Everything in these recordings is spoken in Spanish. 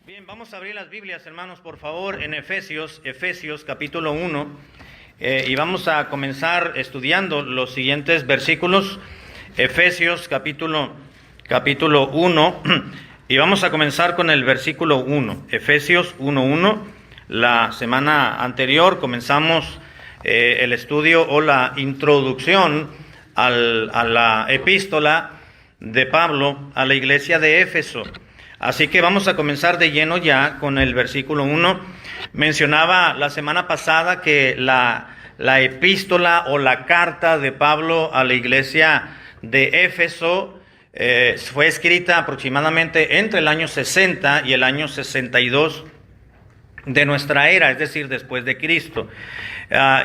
Bien, vamos a abrir las Biblias, hermanos, por favor, en Efesios capítulo 1, y vamos a comenzar estudiando los siguientes versículos. Efesios capítulo 1, y vamos a comenzar con el versículo 1. Efesios 1:1. La semana anterior comenzamos el estudio o la introducción a la epístola de Pablo a la iglesia de Éfeso. Así que vamos a comenzar de lleno ya con el versículo 1. Mencionaba la semana pasada que la epístola o la carta de Pablo a la iglesia de Éfeso fue escrita aproximadamente entre el año 60 y el año 62 de nuestra era, es decir, después de Cristo.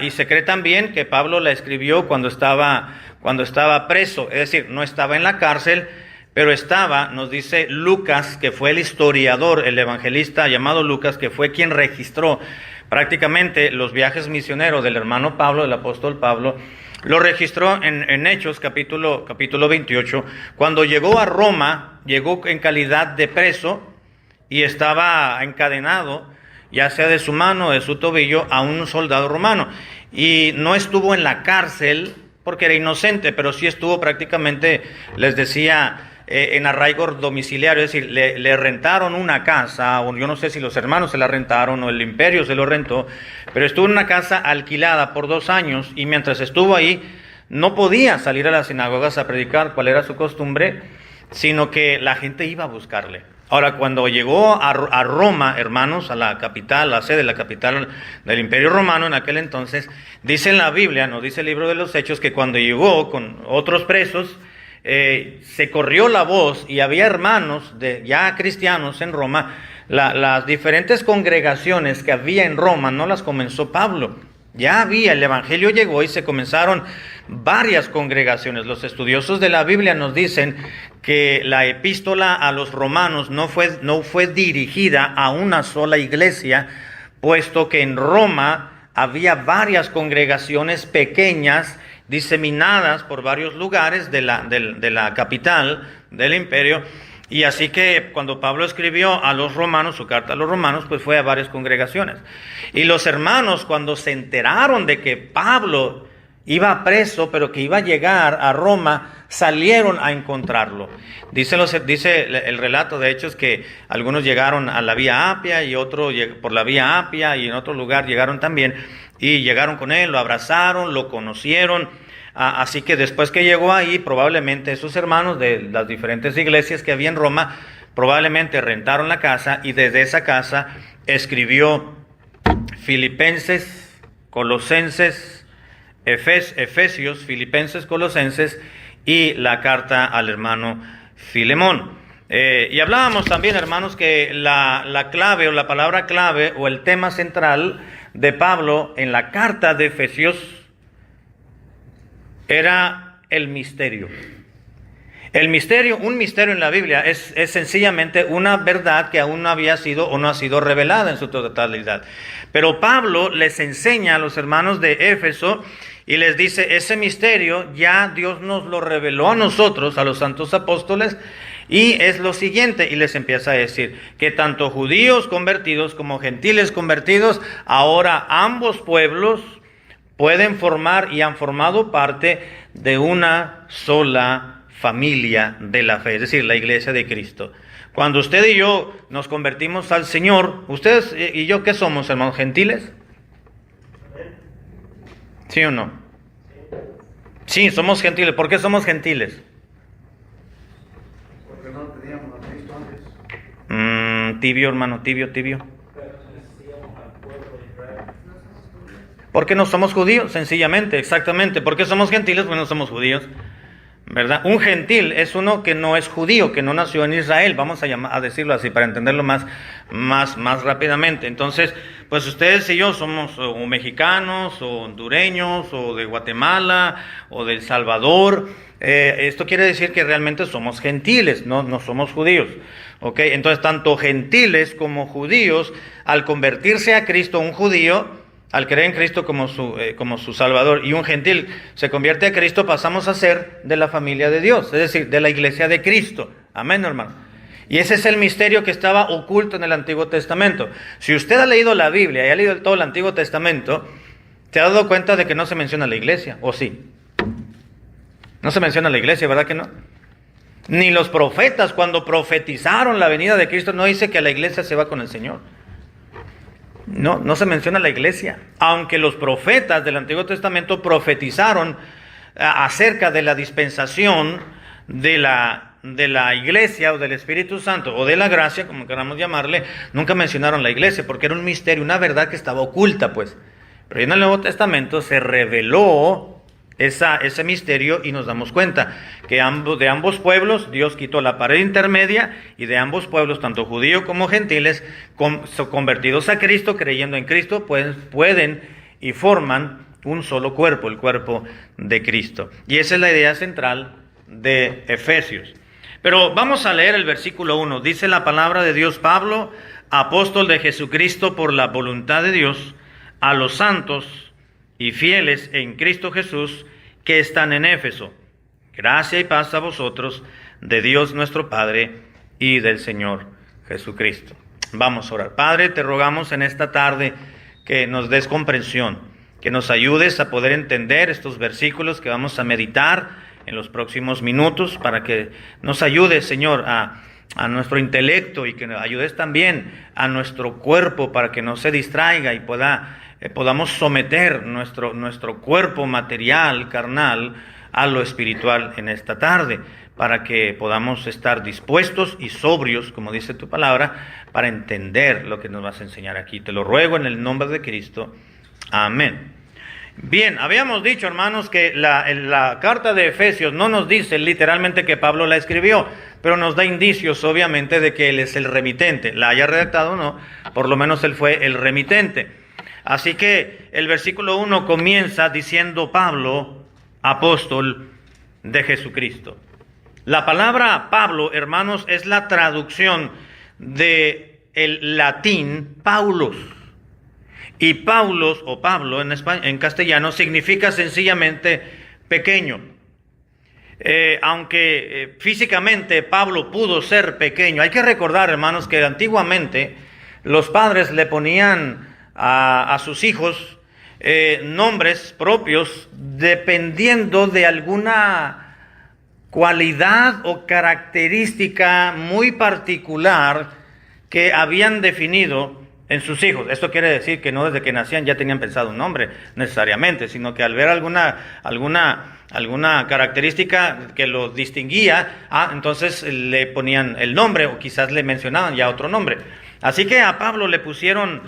Y se cree también que Pablo la escribió cuando estaba preso, es decir, no estaba en la cárcel, pero estaba, nos dice Lucas, que fue el historiador, el evangelista llamado Lucas, que fue quien registró prácticamente los viajes misioneros del hermano Pablo, del apóstol Pablo. Lo registró en Hechos capítulo 28. Cuando llegó a Roma, llegó en calidad de preso y estaba encadenado, ya sea de su mano o de su tobillo, a un soldado romano. Y no estuvo en la cárcel porque era inocente, pero sí estuvo prácticamente, les decía, en arraigo domiciliario, es decir, le rentaron una casa, o yo no sé si los hermanos se la rentaron o el imperio se lo rentó, pero estuvo en una casa alquilada por 2 años, y mientras estuvo ahí no podía salir a las sinagogas a predicar, cuál era su costumbre, sino que la gente iba a buscarle. Ahora, cuando llegó a Roma, hermanos, a la capital, la sede, la capital del Imperio Romano en aquel entonces, dice en la Biblia, nos dice el libro de los Hechos, que cuando llegó con otros presos, se corrió la voz y había hermanos ya cristianos en Roma. Las diferentes congregaciones que había en Roma no las comenzó Pablo. Ya había, el evangelio llegó y se comenzaron varias congregaciones. Los estudiosos de la Biblia nos dicen que la epístola a los romanos no fue dirigida a una sola iglesia, puesto que en Roma había varias congregaciones pequeñas diseminadas por varios lugares de la capital del imperio. Y así que cuando Pablo escribió a los romanos, su carta a los romanos, pues fue a varias congregaciones. Y los hermanos, cuando se enteraron de que Pablo iba preso, pero que iba a llegar a Roma, salieron a encontrarlo. Dice el relato de Hechos que algunos llegaron a la vía Apia y otros por la vía Apia, y en otro lugar llegaron también, y llegaron con él, lo abrazaron, lo conocieron. Así que después que llegó ahí, probablemente esos hermanos de las diferentes iglesias que había en Roma, probablemente rentaron la casa, y desde esa casa escribió Filipenses, Colosenses, Efesios, Filipenses, Colosenses y la carta al hermano Filemón. Y hablábamos también, hermanos, que la clave o la palabra clave o el tema central de Pablo en la carta de Efesios era el misterio. El misterio, un misterio en la Biblia es sencillamente una verdad que aún no había sido o no ha sido revelada en su totalidad. Pero Pablo les enseña a los hermanos de Éfeso y les dice, ese misterio ya Dios nos lo reveló a nosotros, a los santos apóstoles, y es lo siguiente, y les empieza a decir que tanto judíos convertidos como gentiles convertidos, ahora ambos pueblos pueden formar y han formado parte de una sola familia de la fe, es decir, la iglesia de Cristo. Cuando usted y yo nos convertimos al Señor, ustedes y yo, ¿qué somos, hermanos? ¿Gentiles? ¿Sí o no? Sí, somos gentiles. ¿Por qué somos gentiles? Porque no teníamos a Cristo antes. Tibio, hermano, tibio. ¿Por qué no somos judíos? Sencillamente, exactamente. ¿Por qué somos gentiles? Porque no somos judíos, ¿verdad? Un gentil es uno que no es judío, que no nació en Israel, vamos a decirlo así para entenderlo más rápidamente. Entonces, pues ustedes y yo somos o mexicanos, o hondureños, o de Guatemala, o de El Salvador. Esto quiere decir que realmente somos gentiles, no somos judíos. ¿Ok? Entonces, tanto gentiles como judíos, al convertirse a Cristo, un judío, al creer en Cristo como su Salvador, y un gentil se convierte a Cristo, pasamos a ser de la familia de Dios, es decir, de la iglesia de Cristo. Amén, hermano. Y ese es el misterio que estaba oculto en el Antiguo Testamento. Si usted ha leído la Biblia y ha leído todo el Antiguo Testamento, ¿se ha dado cuenta de que no se menciona la iglesia? ¿O sí? No se menciona la iglesia, ¿verdad que no? Ni los profetas, cuando profetizaron la venida de Cristo, no dice que la iglesia se va con el Señor. No se menciona la iglesia. Aunque los profetas del Antiguo Testamento profetizaron acerca de la dispensación de la iglesia o del Espíritu Santo o de la gracia, como queramos llamarle, nunca mencionaron la iglesia porque era un misterio, una verdad que estaba oculta, pues. Pero en el Nuevo Testamento se reveló ese misterio y nos damos cuenta que de ambos pueblos Dios quitó la pared intermedia y de ambos pueblos, tanto judíos como gentiles, convertidos a Cristo, creyendo en Cristo, pues pueden y forman un solo cuerpo, el cuerpo de Cristo. Y esa es la idea central de Efesios. Pero vamos a leer el versículo 1. Dice la palabra de Dios: Pablo, apóstol de Jesucristo por la voluntad de Dios, a los santos y fieles en Cristo Jesús que están en Éfeso. Gracia y paz a vosotros, de Dios nuestro Padre y del Señor Jesucristo. Vamos a orar. Padre, te rogamos en esta tarde que nos des comprensión, que nos ayudes a poder entender estos versículos que vamos a meditar en los próximos minutos, para que nos ayudes, Señor, a nuestro intelecto, y que nos ayudes también a nuestro cuerpo para que no se distraiga y podamos someter nuestro cuerpo material, carnal, a lo espiritual en esta tarde, para que podamos estar dispuestos y sobrios, como dice tu palabra, para entender lo que nos vas a enseñar aquí. Te lo ruego en el nombre de Cristo. Amén. Bien, habíamos dicho, hermanos, que la carta de Efesios no nos dice literalmente que Pablo la escribió, pero nos da indicios, obviamente, de que él es el remitente. La haya redactado o no, por lo menos él fue el remitente. Así que el versículo 1 comienza diciendo: Pablo, apóstol de Jesucristo. La palabra Pablo, hermanos, es la traducción del latín Paulus. Y Paulos o Pablo en castellano significa sencillamente pequeño. Aunque físicamente Pablo pudo ser pequeño, hay que recordar, hermanos, que antiguamente los padres le ponían a sus hijos nombres propios dependiendo de alguna cualidad o característica muy particular que habían definido en sus hijos. Esto quiere decir que no desde que nacían ya tenían pensado un nombre necesariamente, sino que al ver alguna característica que los distinguía, entonces le ponían el nombre, o quizás le mencionaban ya otro nombre. Así que a Pablo le pusieron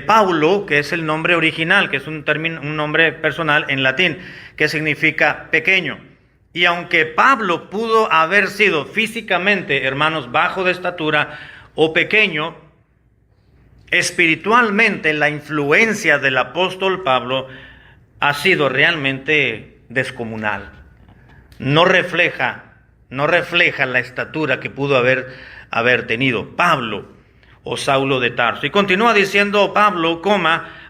Paulo, que es el nombre original, que es un nombre personal en latín, que significa pequeño. Y aunque Pablo pudo haber sido físicamente, hermanos, bajo de estatura o pequeño, espiritualmente la influencia del apóstol Pablo ha sido realmente descomunal. No refleja la estatura que pudo haber tenido Pablo o Saulo de Tarso. Y continúa diciendo Pablo,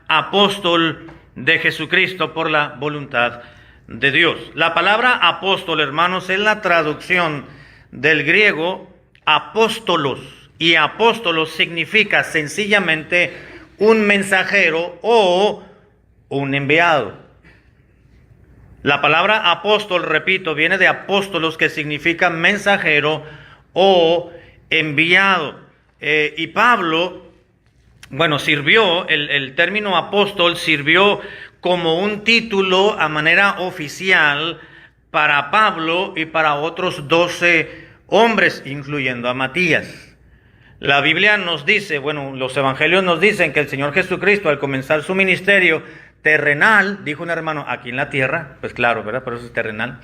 apóstol de Jesucristo por la voluntad de Dios. La palabra apóstol, hermanos, es la traducción del griego apóstolos. Y apóstolos significa sencillamente un mensajero o un enviado. La palabra apóstol, repito, viene de apóstolos, que significa mensajero o enviado. Y Pablo, sirvió, el término apóstol sirvió como un título a manera oficial para Pablo y para otros 12 hombres, incluyendo a Matías. La Biblia nos dice, los evangelios nos dicen que el Señor Jesucristo, al comenzar su ministerio terrenal, dijo un hermano, aquí en la tierra, pues claro, ¿verdad? Por eso es terrenal.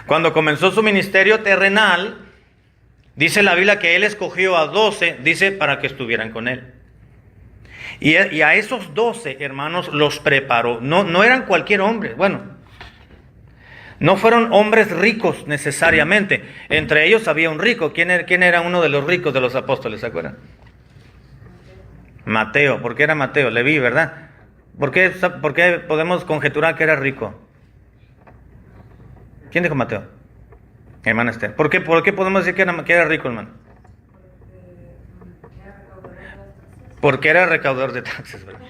Cuando comenzó su ministerio terrenal, dice la Biblia que Él escogió a 12, dice, para que estuvieran con Él. Y a esos 12, hermanos, los preparó. No eran cualquier hombre, no fueron hombres ricos necesariamente. Entre ellos había un rico. ¿Quién era uno de los ricos de los apóstoles? ¿Se acuerdan? Mateo. ¿Por qué era Mateo? Leví, ¿verdad? ¿Por qué podemos conjeturar que era rico? ¿Quién dijo Mateo? Hermana Esther. ¿Por qué podemos decir que era rico, hermano? Porque era recaudador de taxes, ¿verdad?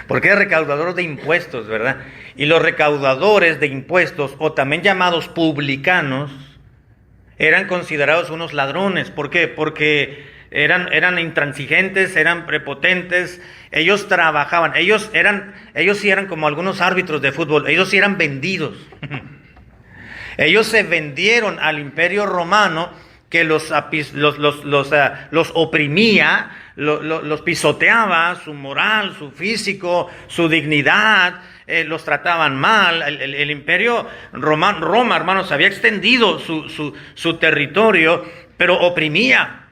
Porque era recaudador de impuestos, ¿verdad? Y los recaudadores de impuestos, o también llamados publicanos, eran considerados unos ladrones. ¿Por qué? Porque eran intransigentes, eran prepotentes, ellos trabajaban, ellos sí eran como algunos árbitros de fútbol, ellos sí eran vendidos. Ellos se vendieron al Imperio Romano, que los oprimía, los pisoteaba, su moral, su físico, su dignidad, los trataban mal. El Imperio Roma, hermanos, había extendido su territorio, pero oprimía.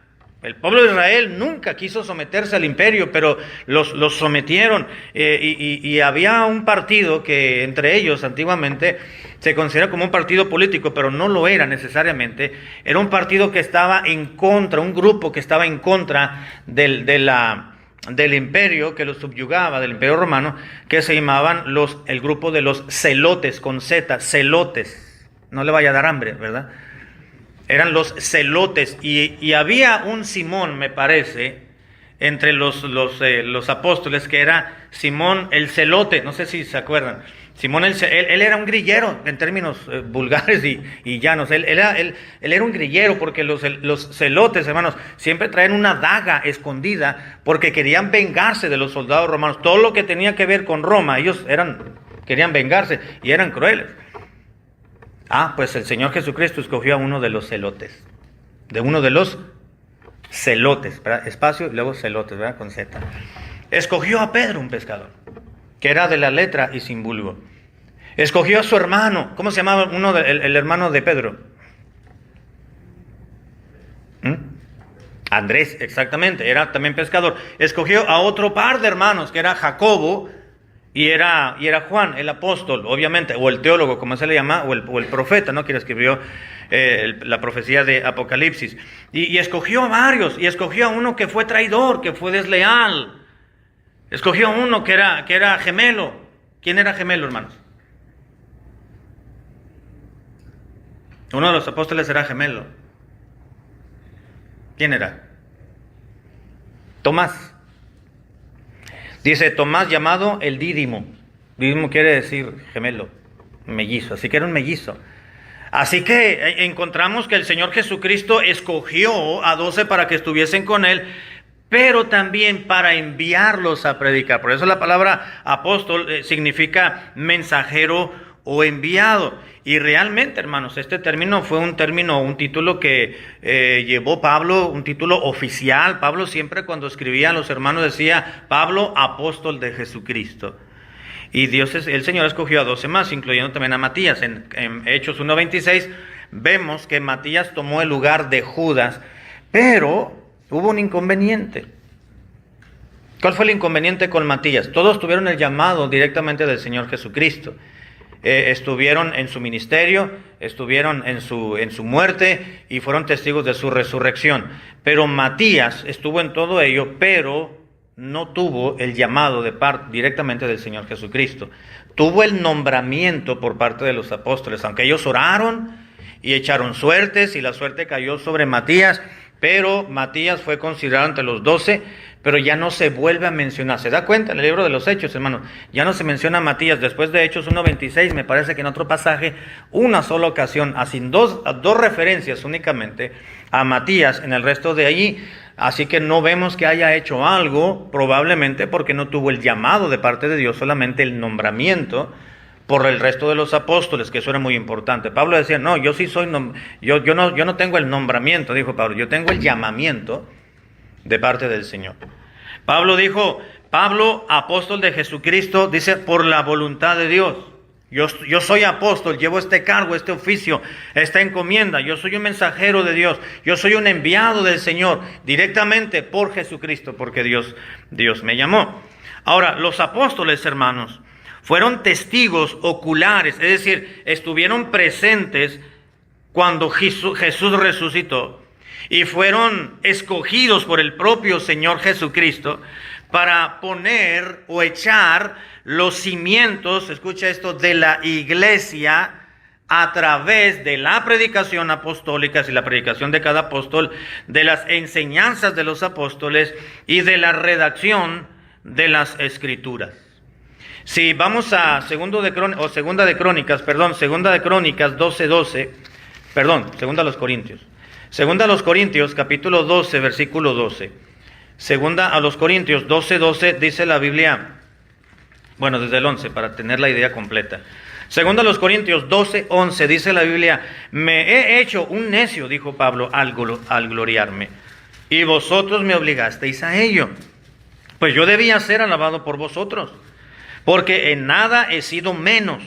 El pueblo de Israel nunca quiso someterse al imperio, pero los sometieron. Y había un partido que entre ellos antiguamente se considera como un partido político, pero no lo era necesariamente. Era un partido que estaba en contra, un grupo que estaba en contra del imperio que los subyugaba, del imperio romano, que se llamaban el grupo de los celotes, con Z, celotes. No le vaya a dar hambre, ¿verdad? Eran los celotes, y había un Simón, me parece, entre los apóstoles, que era Simón el celote. No sé si se acuerdan. Simón él era un grillero en términos vulgares y llanos. Él era un grillero, porque los celotes, hermanos, siempre traían una daga escondida porque querían vengarse de los soldados romanos. Todo lo que tenía que ver con Roma, ellos querían vengarse y eran crueles. Pues el Señor Jesucristo escogió a uno de los celotes. De uno de los celotes, ¿verdad? Espacio y luego celotes, ¿verdad? Con Z. Escogió a Pedro, un pescador, que era de la letra y sin vulgo. Escogió a su hermano. ¿Cómo se llamaba el hermano de Pedro? Andrés, exactamente, era también pescador. Escogió a otro par de hermanos, que era Jacobo y era Juan, el apóstol, obviamente, o el teólogo, como se le llama, o el profeta, ¿no? Quien escribió la profecía de Apocalipsis. Y escogió a varios, y escogió a uno que fue traidor, que fue desleal. Escogió a uno que era gemelo. ¿Quién era gemelo, hermanos? Uno de los apóstoles era gemelo. ¿Quién era? Tomás. Dice Tomás, llamado el Dídimo. Dídimo quiere decir gemelo, mellizo. Así que era un mellizo. Así que encontramos que el Señor Jesucristo escogió a 12 para que estuviesen con Él, pero también para enviarlos a predicar. Por eso la palabra apóstol significa mensajero o enviado. Y realmente, hermanos, este término fue un título que llevó Pablo, un título oficial. Pablo siempre cuando escribía a los hermanos decía, Pablo, apóstol de Jesucristo. Y el Señor escogió a 12 más, incluyendo también a Matías. En Hechos 1:26 vemos que Matías tomó el lugar de Judas, pero hubo un inconveniente. ¿Cuál fue el inconveniente con Matías? Todos tuvieron el llamado directamente del Señor Jesucristo. Estuvieron en su ministerio, estuvieron en su muerte y fueron testigos de su resurrección. Pero Matías estuvo en todo ello, pero no tuvo el llamado directamente del Señor Jesucristo. Tuvo el nombramiento por parte de los apóstoles, aunque ellos oraron y echaron suertes y la suerte cayó sobre Matías, pero Matías fue considerado entre los 12, pero ya no se vuelve a mencionar. ¿Se da cuenta en el libro de los Hechos, hermanos? Ya no se menciona a Matías. Después de Hechos 1:26, me parece que en otro pasaje, una sola ocasión, así dos referencias únicamente a Matías en el resto de allí. Así que no vemos que haya hecho algo, probablemente porque no tuvo el llamado de parte de Dios, solamente el nombramiento por el resto de los apóstoles, que eso era muy importante. Pablo decía, no, yo sí soy, yo no tengo el nombramiento, dijo Pablo, yo tengo el llamamiento de parte del Señor. Pablo dijo, Pablo, apóstol de Jesucristo, dice, por la voluntad de Dios. Yo soy apóstol, llevo este cargo, este oficio, esta encomienda. Yo soy un mensajero de Dios. Yo soy un enviado del Señor directamente por Jesucristo, porque Dios me llamó. Ahora, los apóstoles, hermanos, fueron testigos oculares, es decir, estuvieron presentes cuando Jesús resucitó y fueron escogidos por el propio Señor Jesucristo para poner o echar los cimientos, escucha esto, de la iglesia a través de la predicación apostólica y la predicación de cada apóstol, de las enseñanzas de los apóstoles y de la redacción de las Escrituras. Si vamos a segunda de Crónicas 12:12, segunda a los Corintios. Segunda a los Corintios, capítulo 12, versículo 12. Segunda a los Corintios 12:12 dice la Biblia, bueno, desde el 11 para tener la idea completa. Segunda a los Corintios 12:11 dice la Biblia, me he hecho un necio, dijo Pablo, al gloriarme, y vosotros me obligasteis a ello. Pues yo debía ser alabado por vosotros, porque en nada he sido menos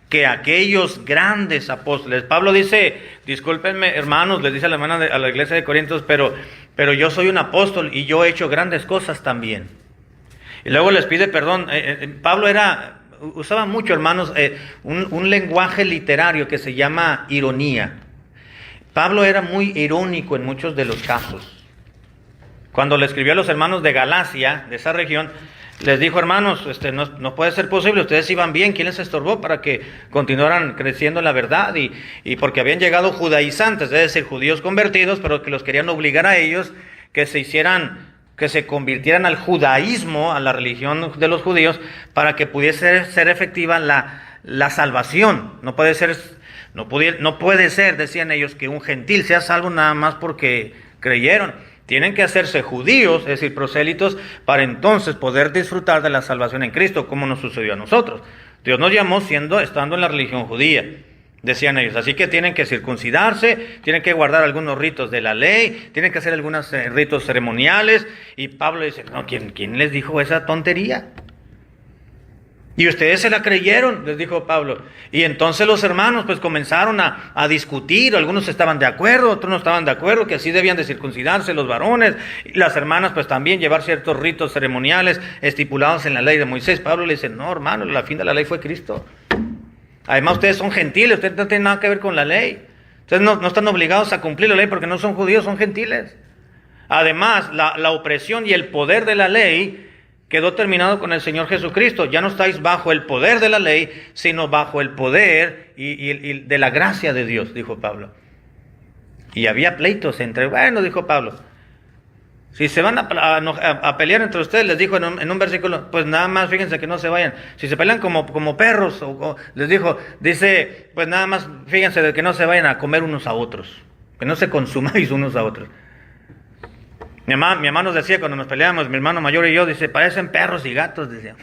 que aquellos grandes apóstoles. Pablo dice, discúlpenme hermanos, les dice a la iglesia de Corintios, pero yo soy un apóstol y yo he hecho grandes cosas también. Y luego les pide perdón. Pablo usaba mucho, hermanos, un lenguaje literario que se llama ironía. Pablo era muy irónico en muchos de los casos. Cuando le escribió a los hermanos de Galacia, de esa región, les dijo, hermanos, no puede ser posible, ustedes iban bien, ¿quién les estorbó para que continuaran creciendo en la verdad? Y porque habían llegado judaizantes, es decir, judíos convertidos, pero que los querían obligar a ellos que se convirtieran al judaísmo, a la religión de los judíos, para que pudiese ser efectiva la salvación. No puede ser, decían ellos, que un gentil sea salvo nada más porque creyeron. Tienen que hacerse judíos, es decir, prosélitos, para entonces poder disfrutar de la salvación en Cristo, como nos sucedió a nosotros. Dios nos llamó estando en la religión judía, decían ellos. Así que tienen que circuncidarse, tienen que guardar algunos ritos de la ley, tienen que hacer algunos ritos ceremoniales. Y Pablo dice, no, ¿quién les dijo esa tontería? Y ustedes se la creyeron, les dijo Pablo. Y entonces los hermanos pues comenzaron a discutir. Algunos estaban de acuerdo, otros no estaban de acuerdo, que así debían de circuncidarse los varones. Y las hermanas pues también llevar ciertos ritos ceremoniales estipulados en la ley de Moisés. Pablo le dice, no hermano, la fin de la ley fue Cristo. Además ustedes son gentiles, ustedes no tienen nada que ver con la ley. Ustedes no están obligados a cumplir la ley porque no son judíos, son gentiles. Además, la opresión y el poder de la ley quedó terminado con el Señor Jesucristo. Ya no estáis bajo el poder de la ley, sino bajo el poder y de la gracia de Dios, dijo Pablo. Y había pleitos dijo Pablo, si se van a pelear entre ustedes, les dijo en un versículo, pues nada más fíjense que no se vayan. Si se pelean como perros, dice, pues nada más fíjense de que no se vayan a comer unos a otros, que no se consumáis unos a otros. Mi mamá nos decía cuando nos peleábamos, mi hermano mayor y yo, dice, parecen perros y gatos, decía,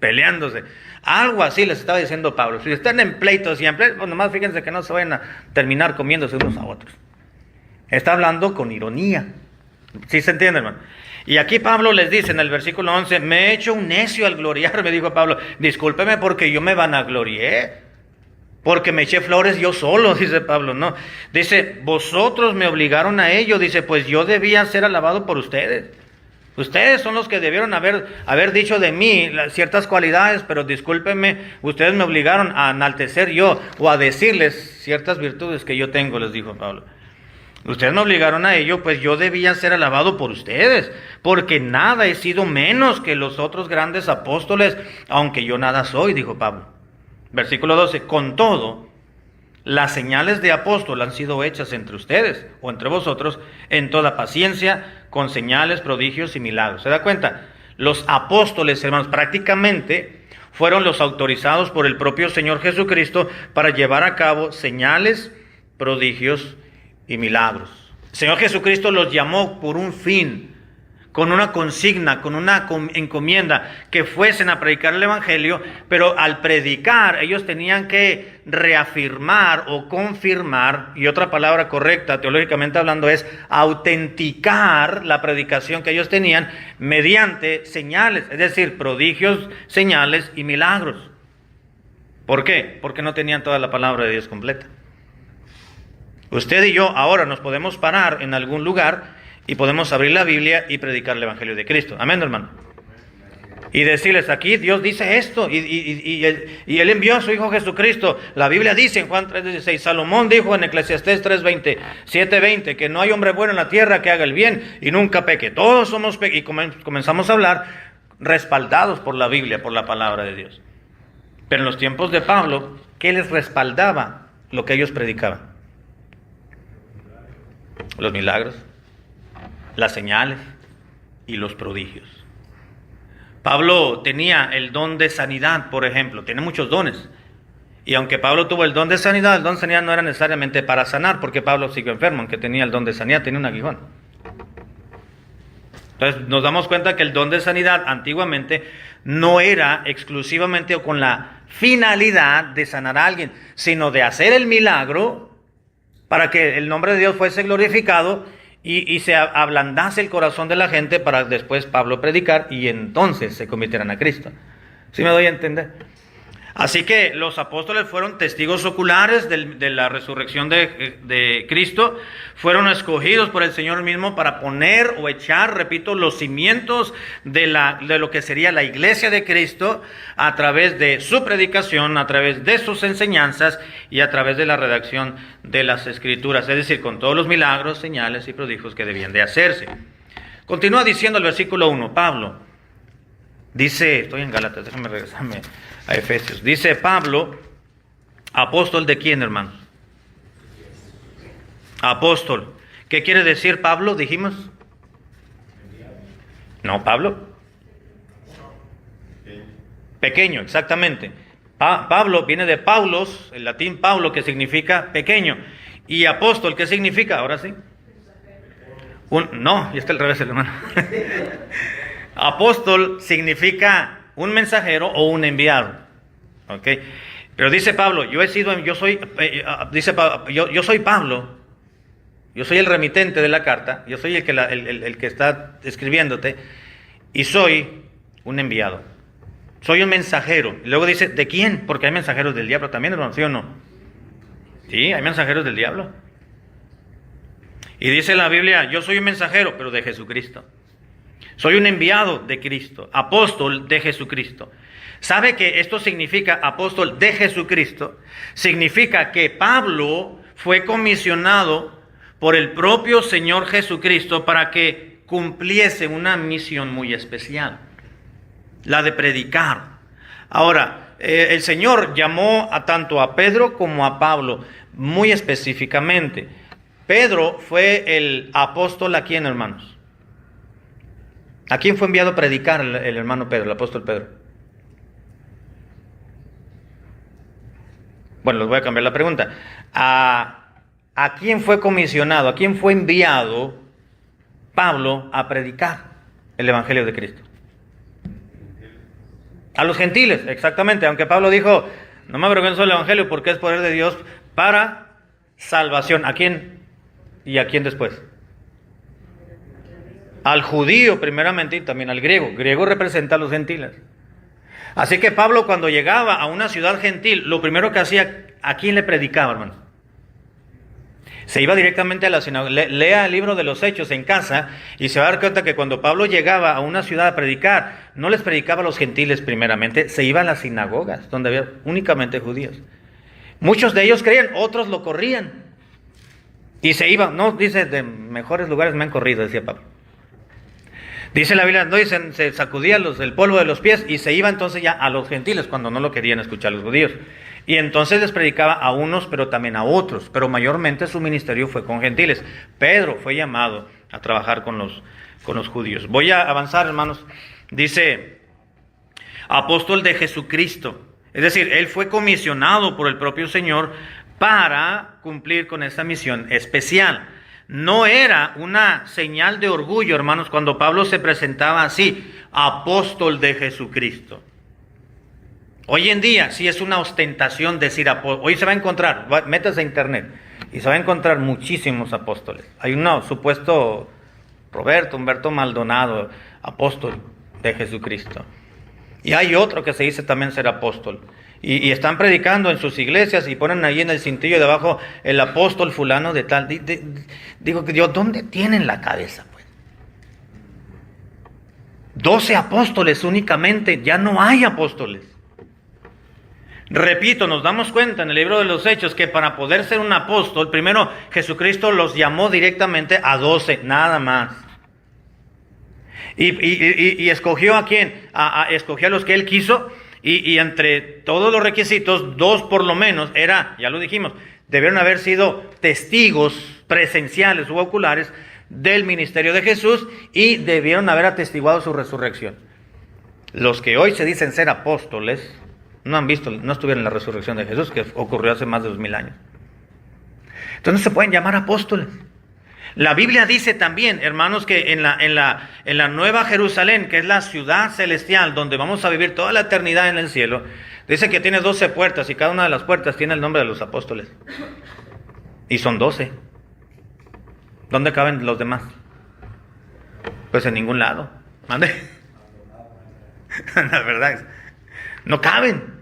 peleándose. Algo así les estaba diciendo Pablo. Si están en pleitos pues nomás fíjense que no se vayan a terminar comiéndose unos a otros. Está hablando con ironía. ¿Sí se entiende, hermano? Y aquí Pablo les dice en el versículo 11, me he hecho un necio al gloriarme, dijo Pablo, discúlpeme porque yo me vanaglorié. Porque me eché flores yo solo, dice Pablo, no. Dice, vosotros me obligaron a ello. Dice, pues yo debía ser alabado por ustedes. Ustedes son los que debieron haber dicho de mí ciertas cualidades, pero discúlpenme, ustedes me obligaron a enaltecer yo o a decirles ciertas virtudes que yo tengo, les dijo Pablo. Ustedes me obligaron a ello, pues yo debía ser alabado por ustedes, porque nada he sido menos que los otros grandes apóstoles, aunque yo nada soy, dijo Pablo. Versículo 12, con todo, las señales de apóstol han sido hechas entre ustedes o entre vosotros en toda paciencia, con señales, prodigios y milagros. ¿Se da cuenta? Los apóstoles, hermanos, prácticamente fueron los autorizados por el propio Señor Jesucristo para llevar a cabo señales, prodigios y milagros. El Señor Jesucristo los llamó por un fin, con una consigna, con una encomienda, que fuesen a predicar el Evangelio, pero al predicar ellos tenían que reafirmar o confirmar, y otra palabra correcta teológicamente hablando es autenticar la predicación que ellos tenían mediante señales, es decir, prodigios, señales y milagros. ¿Por qué? Porque no tenían toda la palabra de Dios completa. Usted y yo ahora nos podemos parar en algún lugar y podemos abrir la Biblia y predicar el Evangelio de Cristo. Amén, hermano. Y decirles, aquí Dios dice esto, y Él envió a su Hijo Jesucristo. La Biblia dice en Juan 3:16, Salomón dijo en Eclesiastés 7:20, que no hay hombre bueno en la tierra que haga el bien y nunca peque. Todos somos y comenzamos a hablar respaldados por la Biblia, por la palabra de Dios. Pero en los tiempos de Pablo, ¿qué les respaldaba lo que ellos predicaban? Los milagros, las señales y los prodigios. Pablo tenía el don de sanidad, por ejemplo, tiene muchos dones. Y aunque Pablo tuvo el don de sanidad, el don de sanidad no era necesariamente para sanar, porque Pablo siguió enfermo, aunque tenía el don de sanidad, tenía un aguijón. Entonces nos damos cuenta que el don de sanidad antiguamente no era exclusivamente o con la finalidad de sanar a alguien, sino de hacer el milagro para que el nombre de Dios fuese glorificado y se ablandase el corazón de la gente para después Pablo predicar y entonces se convirtieran a Cristo. ¿Sí me doy a entender? Así que los apóstoles fueron testigos oculares de la resurrección de Cristo, fueron escogidos por el Señor mismo para poner o echar, repito, los cimientos de lo que sería la iglesia de Cristo a través de su predicación, a través de sus enseñanzas y a través de la redacción de las Escrituras, es decir, con todos los milagros, señales y prodigios que debían de hacerse. Continúa diciendo el versículo 1, Pablo, dice, estoy en Gálatas, déjame regresarme a Efesios. Dice Pablo, apóstol de quién, hermanos? Apóstol. ¿Qué quiere decir Pablo? Dijimos. No, Pablo. Pequeño, exactamente. Pablo viene de Paulos, el latín Paulo, que significa pequeño. Y apóstol, ¿qué significa? Ahora sí. No, y está al revés, hermano. Apóstol significa un mensajero o un enviado, ¿ok? Pero dice Pablo, yo soy Pablo, yo soy el remitente de la carta, yo soy el que está escribiéndote, y soy un enviado, soy un mensajero. Y luego dice, ¿de quién? Porque hay mensajeros del diablo también, hermano, ¿sí o no? Sí, hay mensajeros del diablo. Y dice la Biblia, yo soy un mensajero, pero de Jesucristo. Soy un enviado de Cristo, apóstol de Jesucristo. ¿Sabe que esto significa apóstol de Jesucristo? Significa que Pablo fue comisionado por el propio Señor Jesucristo para que cumpliese una misión muy especial, la de predicar. Ahora, el Señor llamó tanto a Pedro como a Pablo muy específicamente. Pedro fue el apóstol ¿a quién, hermanos? ¿A quién fue enviado a predicar el hermano Pedro, el apóstol Pedro? Bueno, les voy a cambiar la pregunta. ¿A quién fue comisionado? ¿A quién fue enviado Pablo a predicar el evangelio de Cristo? A los gentiles, exactamente. Aunque Pablo dijo, no me avergüenzo del evangelio porque es poder de Dios para salvación. ¿A quién? ¿Y a quién después? Al judío primeramente y también al griego. Griego representa a los gentiles. Así que Pablo cuando llegaba a una ciudad gentil, lo primero que hacía, ¿a quién le predicaba, hermano? Se iba directamente a la sinagoga. Lea el libro de los Hechos en casa y se va a dar cuenta que cuando Pablo llegaba a una ciudad a predicar, no les predicaba a los gentiles primeramente, se iba a las sinagogas, donde había únicamente judíos. Muchos de ellos creían, otros lo corrían. Y se iban, no, dice, de mejores lugares me han corrido, decía Pablo. Dice la Biblia, no, dicen, se sacudía el polvo de los pies y se iba entonces ya a los gentiles cuando no lo querían escuchar los judíos. Y entonces les predicaba a unos, pero también a otros. Pero mayormente su ministerio fue con gentiles. Pedro fue llamado a trabajar con los judíos. Voy a avanzar, hermanos. Dice, apóstol de Jesucristo. Es decir, él fue comisionado por el propio Señor para cumplir con esta misión especial. No era una señal de orgullo, hermanos, cuando Pablo se presentaba así, apóstol de Jesucristo. Hoy en día sí es una ostentación decir apóstol. Hoy se va a encontrar, métase a internet, y se va a encontrar muchísimos apóstoles. Hay un supuesto Humberto Maldonado, apóstol de Jesucristo. Y hay otro que se dice también ser apóstol. Y están predicando en sus iglesias y ponen ahí en el cintillo de abajo el apóstol fulano de tal. Digo, Dios, ¿dónde tienen la cabeza? Pues 12 apóstoles únicamente, ya no hay apóstoles. Repito, nos damos cuenta en el libro de los Hechos que para poder ser un apóstol, primero Jesucristo los llamó directamente a 12, nada más. Y escogió a quién, escogió a los que él quiso y entre todos los requisitos, 2 por lo menos, ya lo dijimos, debieron haber sido testigos presenciales u oculares del ministerio de Jesús y debieron haber atestiguado su resurrección. Los que hoy se dicen ser apóstoles no estuvieron en la resurrección de Jesús, que ocurrió hace más de 2000 años. Entonces se pueden llamar apóstoles. La Biblia dice también, hermanos, que en la Nueva Jerusalén, que es la ciudad celestial, donde vamos a vivir toda la eternidad en el cielo, dice que tiene 12 puertas y cada una de las puertas tiene el nombre de los apóstoles. Y son 12. ¿Dónde caben los demás? Pues en ningún lado. ¿Mande? La verdad, no caben.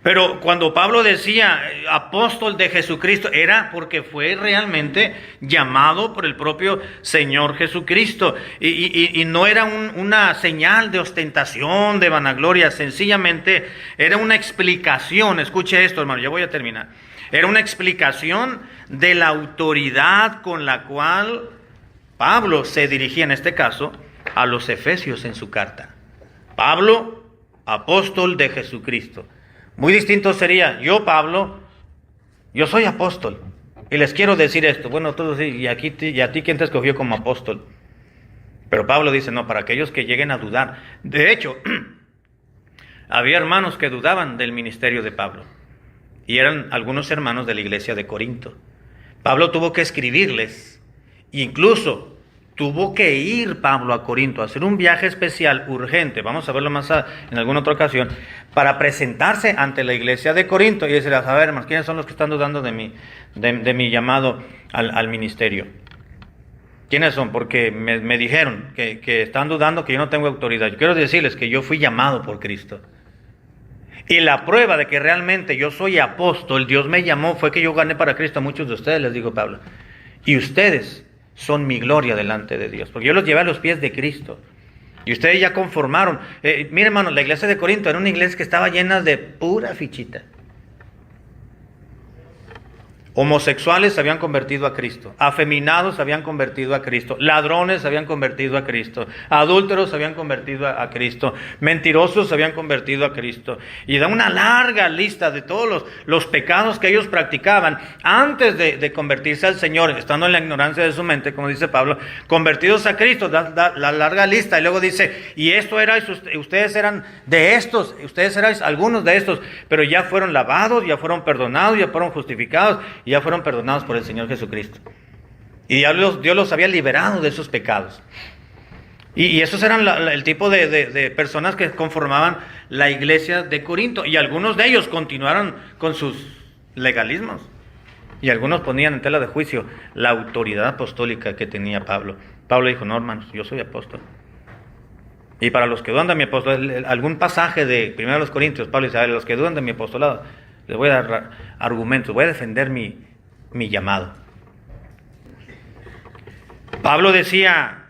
Pero cuando Pablo decía apóstol de Jesucristo, era porque fue realmente llamado por el propio Señor Jesucristo. Y no era una señal de ostentación, de vanagloria, sencillamente era una explicación. Escuche esto, hermano, ya voy a terminar. Era una explicación de la autoridad con la cual Pablo se dirigía, en este caso, a los efesios en su carta. Pablo, apóstol de Jesucristo. Muy distinto sería, yo Pablo, yo soy apóstol, y les quiero decir esto. Bueno, todos sí, y a ti quién te escogió como apóstol. Pero Pablo dice, no, para aquellos que lleguen a dudar. De hecho, había hermanos que dudaban del ministerio de Pablo, y eran algunos hermanos de la iglesia de Corinto. Pablo tuvo que escribirles, incluso tuvo que ir Pablo a Corinto a hacer un viaje especial urgente, vamos a verlo más en alguna otra ocasión, para presentarse ante la iglesia de Corinto y decirles, a ver, hermanos, ¿quiénes son los que están dudando de mi llamado al ministerio? ¿Quiénes son? Porque me dijeron que están dudando que yo no tengo autoridad. Yo quiero decirles que yo fui llamado por Cristo. Y la prueba de que realmente yo soy apóstol, Dios me llamó, fue que yo gané para Cristo a muchos de ustedes, les dijo Pablo. Y ustedes son mi gloria delante de Dios, porque yo los llevé a los pies de Cristo. Y ustedes ya conformaron. Miren, hermanos, la iglesia de Corinto era una iglesia que estaba llena de pura fichita. Homosexuales se habían convertido a Cristo, afeminados se habían convertido a Cristo, ladrones se habían convertido a Cristo, adúlteros se habían convertido a Cristo, mentirosos se habían convertido a Cristo. Y da una larga lista de todos los pecados que ellos practicaban antes de convertirse al Señor, estando en la ignorancia de su mente, como dice Pablo, convertidos a Cristo, da la larga lista. Y luego dice, y esto era, ustedes eran de estos, ustedes eran algunos de estos, pero ya fueron lavados, ya fueron perdonados, ya fueron justificados, y ya fueron perdonados por el Señor Jesucristo. Y Dios los había liberado de esos pecados. Y esos eran el tipo de personas que conformaban la iglesia de Corinto. Y algunos de ellos continuaron con sus legalismos. Y algunos ponían en tela de juicio la autoridad apostólica que tenía Pablo. Pablo dijo, no, hermanos, yo soy apóstol. Y para los que dudan de mi apostolado, algún pasaje de 1 Corintios, Pablo dice, a ver, los que dudan de mi apostolado, les voy a dar argumentos, voy a defender mi llamado. Pablo decía,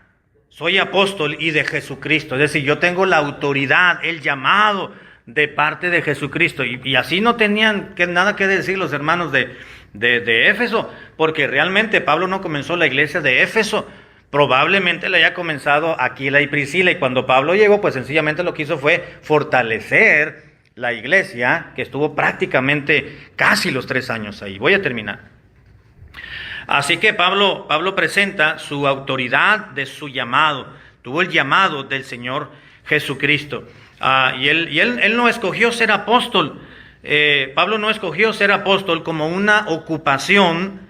soy apóstol y de Jesucristo, es decir, yo tengo la autoridad, el llamado de parte de Jesucristo. Y así no tenían nada que decir los hermanos de Éfeso, porque realmente Pablo no comenzó la iglesia de Éfeso, probablemente la haya comenzado Aquila y Priscila, y cuando Pablo llegó, pues sencillamente lo que hizo fue fortalecer la iglesia, que estuvo prácticamente casi los 3 años ahí. Voy a terminar. Así que Pablo presenta su autoridad de su llamado. Tuvo el llamado del Señor Jesucristo. Y él no escogió ser apóstol. Pablo no escogió ser apóstol como una ocupación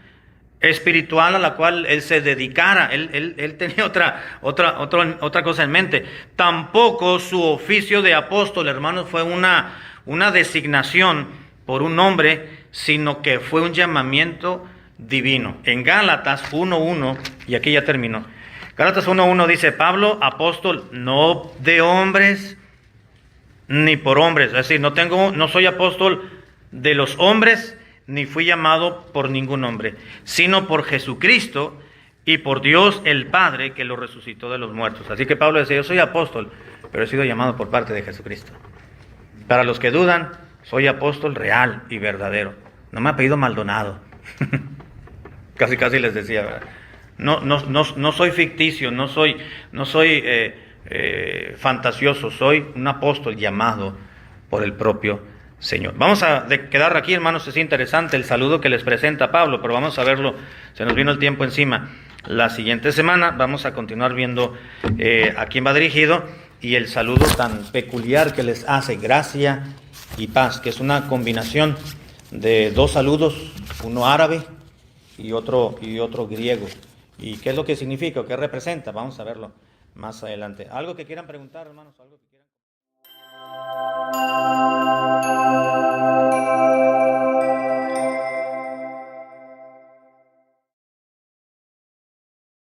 espiritual a la cual él se dedicara. Él tenía otra cosa en mente. Tampoco su oficio de apóstol, hermanos, fue una designación por un hombre, sino que fue un llamamiento divino. En Gálatas 1:1, y aquí ya terminó. Gálatas 1:1 dice, Pablo, apóstol, no de hombres ni por hombres. Es decir, no soy apóstol de los hombres, ni fui llamado por ningún hombre, sino por Jesucristo y por Dios el Padre que lo resucitó de los muertos. Así que Pablo decía, yo soy apóstol, pero he sido llamado por parte de Jesucristo. Para los que dudan, soy apóstol real y verdadero. No me ha pedido Maldonado. Casi les decía, ¿verdad? No soy ficticio, no soy fantasioso, soy un apóstol llamado por el propio Señor. Vamos a quedar aquí, hermanos, es interesante el saludo que les presenta Pablo, pero vamos a verlo, se nos vino el tiempo encima. La siguiente semana vamos a continuar viendo a quién va dirigido y el saludo tan peculiar que les hace, gracia y paz, que es una combinación de dos saludos, uno árabe y otro griego. ¿Y qué es lo que significa o qué representa? Vamos a verlo más adelante. ¿Algo que quieran preguntar, hermanos? ¿Algo que quieran?